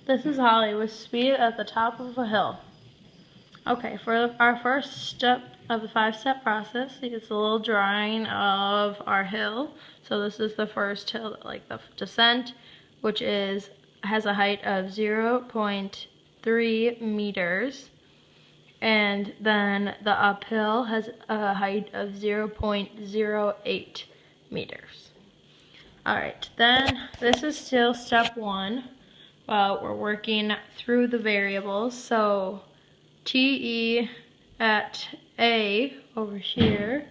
This is Holly with speed at the top of a hill. Okay, for our first step of the 5-step process, it's a little drawing of our hill. So this is the first hill, like the descent, which has a height of 0.3 meters. And then the uphill has a height of 0.08 meters. Alright, then this is still step 1. We're working through the variables. So TE at A over here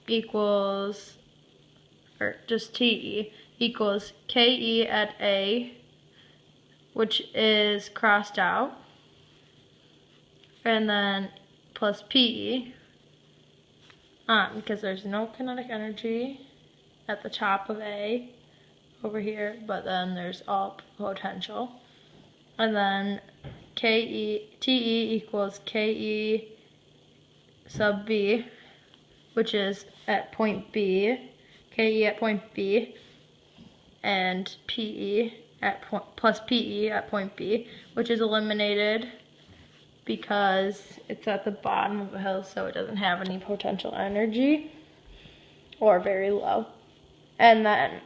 equals, or just TE equals KE at A, which is crossed out, and then plus PE, because there's no kinetic energy at the top of A over here, but then there's all potential. And then TE equals KE sub B, which is at point B, KE at point B, and PE at plus PE at point B, which is eliminated because it's at the bottom of a hill, so it doesn't have any potential energy, or very low. And then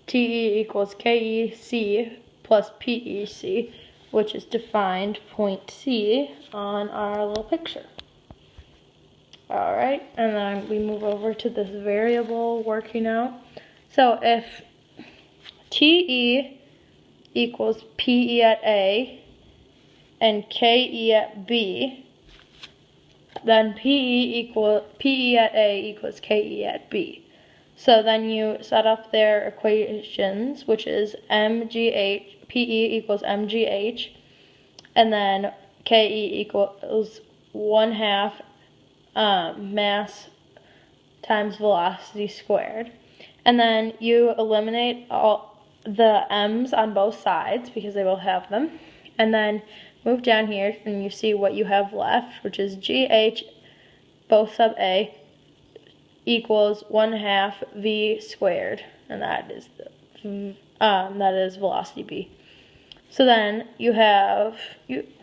TE equals KEC plus PEC, which is defined point C on our little picture. Alright, and then we move over to this variable working out. So if TE equals PE at A and KE at B, then PE at A equals KE at B. So then you set up their equations, which is MGH, PE equals MGH, and then KE equals 1/2 mass times velocity squared. And then you eliminate all the m's on both sides because they both have them. And then move down here and you see what you have left, which is GH both sub A equals 1/2 v squared, and that is velocity b. So then you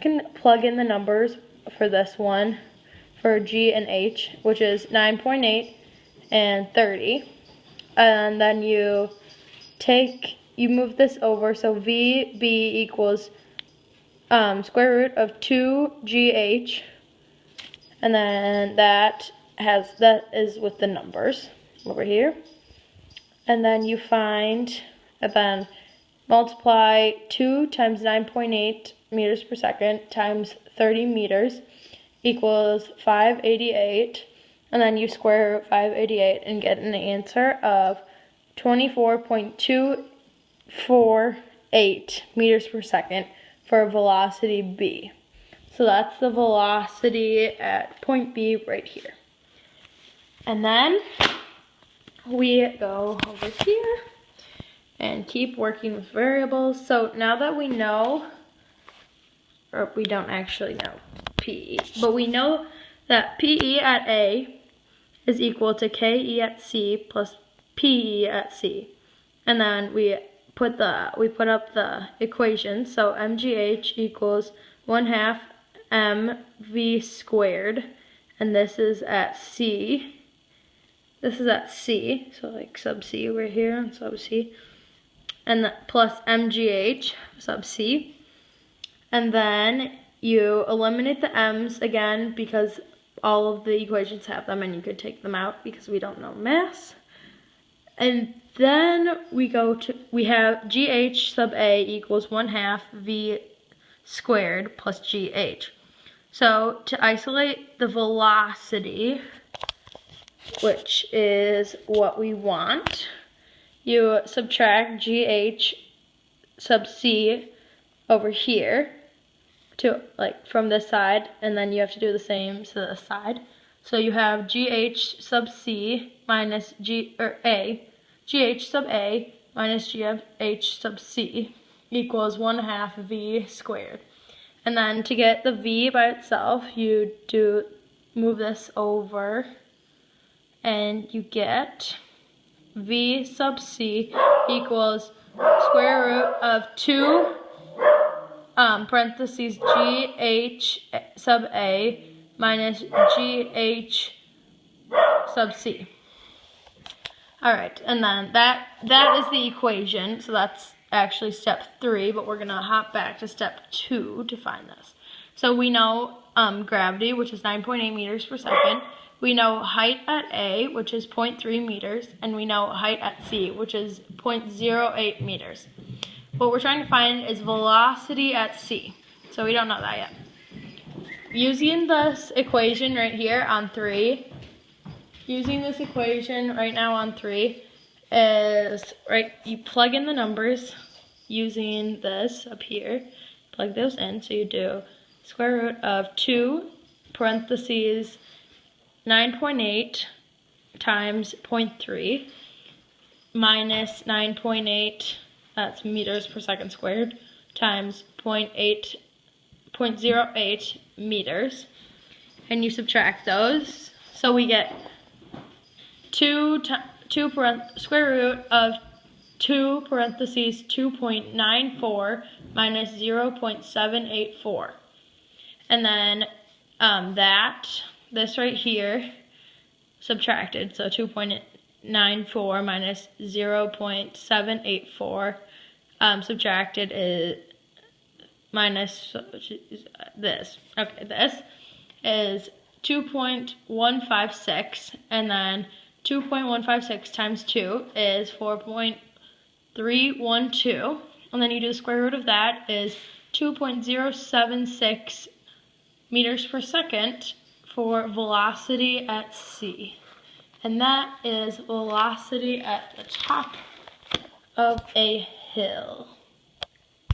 can plug in the numbers for this one for G and H, which is 9.8 and 30, and then you move this over, so VB equals square root of 2GH, and then that is with the numbers over here. And then you multiply 2 times 9.8 meters per second times 30 meters equals 588. And then you square root 588 and get an answer of 24.248 meters per second for velocity B. So that's the velocity at point B right here. And then we go over here and keep working with variables. So now that we know, or we don't actually know PE, but we know that PE at A is equal to KE at C plus PE at C. And then we put up the equation. So MGH equals 1/2 mv squared, and this is at C. This is at C, so like sub C right here, and sub C, and plus MGH sub C. And then you eliminate the m's again because all of the equations have them, and you could take them out because we don't know mass. And then we have GH sub A equals 1/2 v squared plus GH. So to isolate the velocity, which is what we want, you subtract GH sub C over here from this side, and then you have to do the same to this side. So you have GH sub C minus GH sub A minus GH sub C equals 1/2 v squared. And then to get the v by itself, you move this over, and you get v sub c equals square root of 2 parentheses GH sub A minus GH sub C. All right, and then that is the equation, so that's actually step 3, but we're gonna hop back to step 2 to find this. So we know gravity, which is 9.8 meters per second. We know height at A, which is 0.3 meters, and we know height at C, which is 0.08 meters. What we're trying to find is velocity at C, so we don't know that yet. Using this equation right here on 3, using this equation right now on 3 is, right, you plug in the numbers using this up here, plug those in, so you do square root of 2 parentheses 9.8 times 0.3 minus 9.8, that's meters per second squared, times 0.08 meters, and you subtract those, so we get square root of 2 parentheses 2.94 minus 0.784. And then this right here, subtracted, so 2.94 minus 0.784, subtracted is minus this. Okay, this is 2.156, and then 2.156 times 2 is 4.312, and then you do the square root of that is 2.076 meters per second for velocity at C. And that is velocity at the top of a hill.